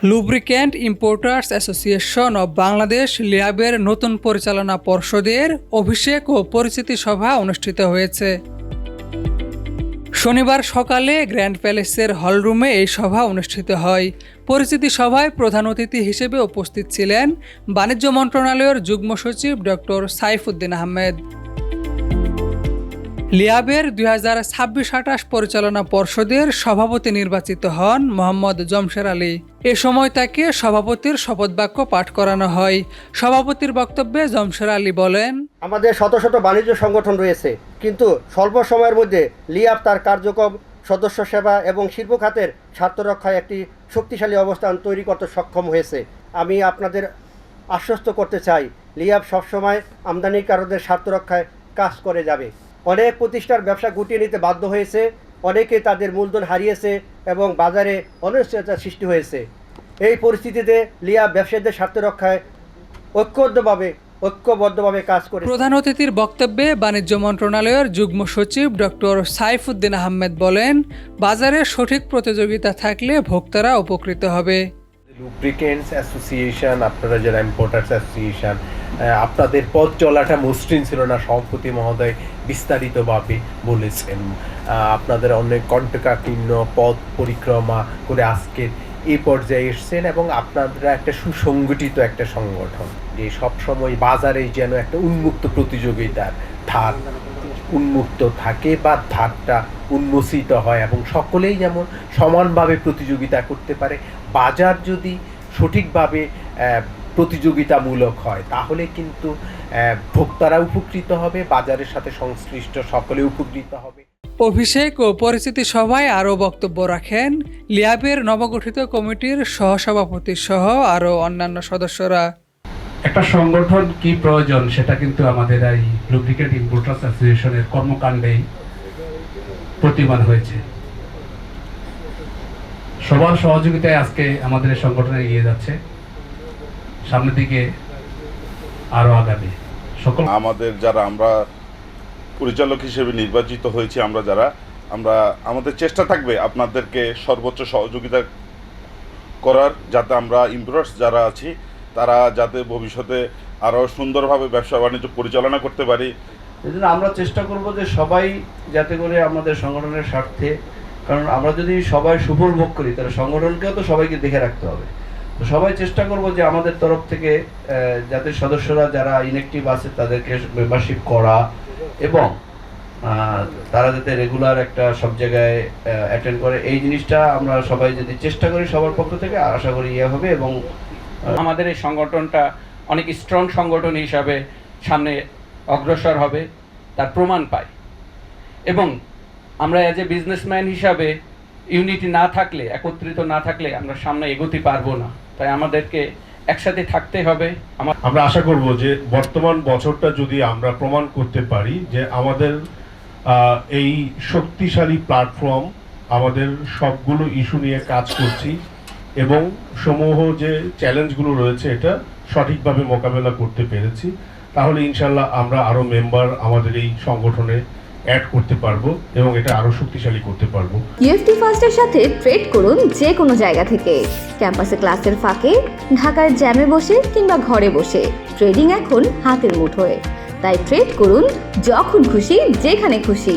Lubricant importers association of Bangladesh লিয়াবের নতুন পরিচালনা পর্ষদের অভিষেক ও পরিচিতি সভা অনুষ্ঠিত হয়েছে। শনিবার সকালে গ্র্যান্ড প্যালেসের হলরুমে এই সভা অনুষ্ঠিত হয়। পরিচিতি সভায় প্রধান অতিথি হিসেবে উপস্থিত ছিলেন বাণিজ্য মন্ত্রণালয়ের যুগ্ম সচিব ডক্টর সাইফুদ্দিন আহমেদ। লিয়াবের 2026-28 পরিচালনা পর্ষদের সভাপতি নির্বাচিত হন মোহাম্মদ জমশের আলী। এ সময় তাকে সভাপতির শপথবাক্য পাঠ করানো হয়। সভাপতির বক্তব্যে জমশের আলী বলেন, আমাদের শত শত বাণিজ্য সংগঠন রয়েছে, কিন্তু স্বল্প সময়ের মধ্যে লিয়াব তার কার্যক্রম, সদস্য সেবা এবং শিল্প খাতের স্বার্থ রক্ষায় একটি শক্তিশালী অবস্থান তৈরি করতে সক্ষম হয়েছে। আমি আপনাদের আশ্বস্ত করতে চাই, লিয়াব সবসময় আমদানিকারকদের স্বার্থ রক্ষায় কাজ করে যাবে। অনেক প্রতিষ্ঠান ব্যবসা গুটিয়ে নিতে বাধ্য হয়েছে, অনেকে তাদের মূলধন হারিয়েছে এবং বাজারে অনিশ্চয়তার সৃষ্টি হয়েছে। এই পরিস্থিতিতে লিয়াব ব্যবসায়ীদের স্বার্থ রক্ষায় ঐক্যবদ্ধভাবে কাজ করে। প্রধান অতিথির বক্তব্যে বাণিজ্য মন্ত্রণালয়ের যুগ্ম সচিব ডক্টর সাইফুদ্দিন আহমেদ বলেন, বাজারে সঠিক প্রতিযোগিতা থাকলে ভোক্তারা উপকৃত হবে। লুব্রিকেন্টস অ্যাসোসিয়েশন, আপনারা যারা ইম্পোর্টার্স অ্যাসোসিয়েশন, আপনাদের পথ চলাটা মসৃণ ছিল না, সভাপতি মহোদয় বিস্তারিতভাবে বলেছেন। আপনাদের অনেক কণ্টকাকীর্ণ পথ পরিক্রমা করে আজকে এই পর্যায়ে এসছেন এবং আপনারা একটা সুসংগঠিত একটা সংগঠন, যে সবসময় বাজারে যেন একটা উন্মুক্ত প্রতিযোগিতার ধার উন্মুক্ত থাকে বা ধারটা উন্মোচিত হয় এবং সকলেই যেমন সমানভাবে প্রতিযোগিতা করতে পারে। বাজার যদি সঠিকভাবে প্রতিযোগিতামূলক হয় তাহলে কিন্তু ভোক্তারা উপকৃত হবে, বাজারের সাথে সংশ্লিষ্ট সকলে উপকৃত হবে। অভিষেক ও পরিচিতি সভায় আরও বক্তব্য রাখেন লিয়াবের নবগঠিত কমিটির সহসভাপতি সহ আরও অন্যান্য সদস্যরা। একটা সংগঠন কি প্রয়োজন সেটা কিন্তু আমাদের এই লুব্রিক্যান্ট ইম্পোর্টার্স অ্যাসোসিয়েশনের কর্মকাণ্ডেই প্রতিমান হয়েছে। সবার সহযোগিতায় আজকে আমাদের এই সংগঠন এগিয়ে যাচ্ছে, সামনের দিকে আরো আগাবে। সকল আমাদের যারা আমরা পরিচালক হিসেবে নির্বাচিত হয়েছি, আমরা আমাদের চেষ্টা থাকবে আপনাদেরকে সর্বোচ্চ সহযোগিতা করার, যাতে আমরা ইম্পোর্টার্স যারা আছি তারা যাতে ভবিষ্যতে আরও সুন্দরভাবে ব্যবসা বাণিজ্য পরিচালনা করতে পারি। এই জন্য আমরা চেষ্টা করব যে সবাই যাতে করে আমাদের সংগঠনের স্বার্থে, কারণ আমরা যদি সবাই সুফল ভোগ করি তাহলে সংগঠনকেও তো সবাইকে দেখে রাখতে হবে। তো সবাই চেষ্টা করব যে আমাদের তরফ থেকে যাতে সদস্যরা যারা ইনঅ্যাক্টিভ আছে তাদেরকে মেম্বারশিপ করা এবং তারা যাতে রেগুলার একটা সব জায়গায় অ্যাটেন্ড করে, এই জিনিসটা আমরা সবাই যদি চেষ্টা করি সবার পক্ষ থেকে, আশা করি ইয়ে হবে। এবং আমাদের এই সংগঠনটা অনেক স্ট্রং সংগঠন হিসাবে সামনে অগ্রসর হবে, তার প্রমাণ পাই। এবং আমরা অ্যাজ এ বিজনেসম্যান হিসাবে ইউনিটি না থাকলে, একত্রিত না থাকলে আমরা সামনে এগোতে পারবো না। তাই আমাদেরকে একসাথে থাকতে হবে। আমরা আশা করব যে বর্তমান বছরটা যদি আমরা প্রমাণ করতে পারি যে আমাদের এই শক্তিশালী প্ল্যাটফর্ম, আমাদের সবগুলো ইস্যু নিয়ে কাজ করছি এবং সমূহ যে চ্যালেঞ্জগুলো রয়েছে এটা সঠিকভাবে মোকাবেলা করতে পেরেছি, তাহলে ইনশাল্লাহ আমরা আরও মেম্বার আমাদের এই সংগঠনে অ্যাড করতে পারবো এবং এটা আরো শক্তিশালী করতে পারবো। ইউএফটি ফার্স্টের সাথে ট্রেড করুন যে কোনো জায়গা থেকে, ক্যাম্পাসে ক্লাসের ফাঁকে, ঢাকার জ্যামে বসে কিংবা ঘরে বসে। ট্রেডিং এখন হাতের মুঠোয়, তাই ট্রেড করুন যখন খুশি, যেখানে খুশি।